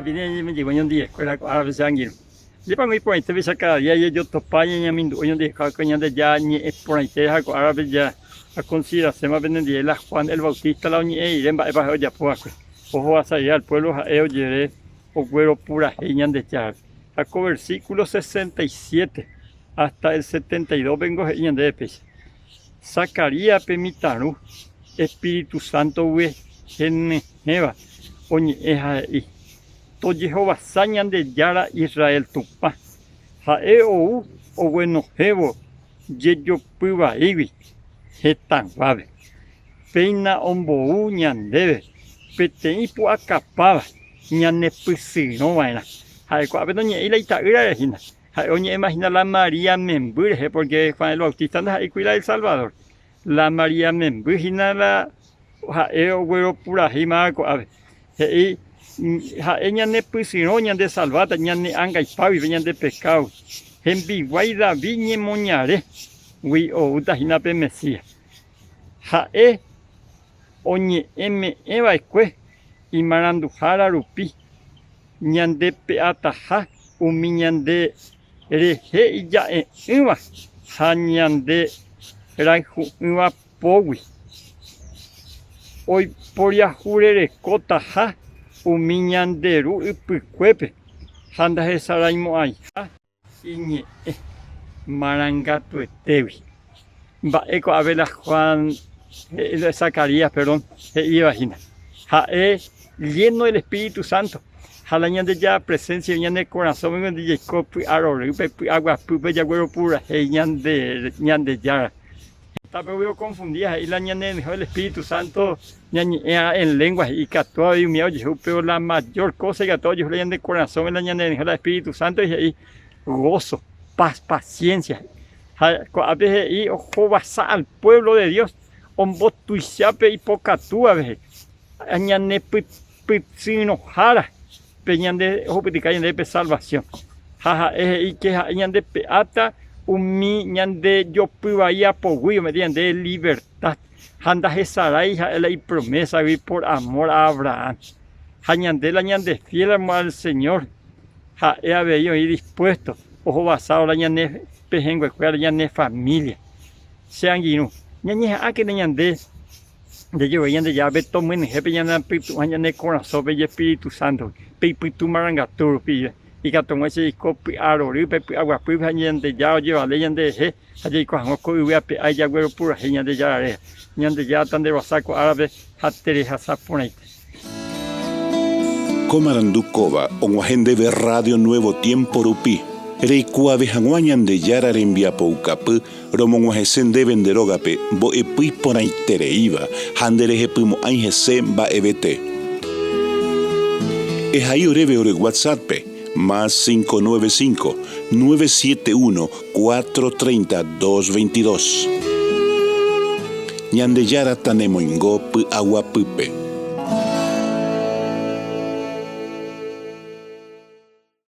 viene me llegó un día escuela a veces angiro. Le pongo y por ahí te ves acá ya yo topaña ya mindu hoy un día coña de ya ni es por ahí te deja a veces ya a considerar se más venden de la Juan el Bautista la uña y en bajo ya pues ojo a salir al pueblo a oye o güero pura geñan de ya a versículo 67 hasta el 72 vengo geñan de pez. Zacarías pemitaru Espíritu Santo we en Jeva oñe eja y to Jehová sañan de yara Israel tupa jae o bueno jevo yeyo puba iwi hetan wabe peina ombo ñandebe petei pu akapaba ñane pusino vaina jae kuabe no ñe ila itaira hina jae oñe imagina la María Membure porque Juan el Bautista anda y cuida El Salvador la María Membure la jae o güero pura hima kuabe y ella ne pusino ñande salvata ñande anga y pavi veñan de pescado en biguaida viñe moñare wi o uta hinape Mesías jae oñe eme eva escue y marandujara rupi ñande peataja umiñande reje y ya iba ja ñande raju iba powi hoy por ya jurere cotaja umiñanderu ipykuépe handa hesaraimo aiha iñe marangatuetévi mba'éko avela Juan Zacarías perdón imagina jae lleno del Espíritu Santo jala ñande ya presencia ñande corazón de Jacob arorýpe aguapýpe jaguero pura ñande yara. Pero veo confundida y la ñane el Espíritu Santo en lenguas y que todo y mío pero la mayor cosa que todo yo le de corazón en la ñane el Espíritu Santo y ahí gozo, paz, paciencia. A veces y ojo basa al pueblo de Dios, ombo tuisape y pocatú a veces. Añane pitsino jara, peñande ojo piticayande de salvación. Jaja y que añande peata umi ñande yo puvaía poguillo mediante libertad handa jesaray y promesa vi por amor a Abraham jañande la ñande fiel al Señor ja he habido y dispuesto ojo basado la ñande pejengo escuela ñande familia sean guinu ñañe a que ñande de yo ñande ya ve tomen jefe ñande corazón ve Espíritu Santo pipitu marangaturo pide y que tomó ese disco arori pepe aguapui ñande ya lleva leyende je allí cuando coibe a ya güero pura ñande ya ñande ya tan de rosaco árabe hatere hasaponite Comarandukova onguajende de Radio Nuevo Tiempo Rupi reikua vejanguañande yara rembia poukapu romonguajesen venderogape bo epui ponaitereiva handere hepumo aingese ba ebete es ahí oreve ore WhatsApp más 595-971-430-222. Ñande yara tanemoingo pu aguapüpe.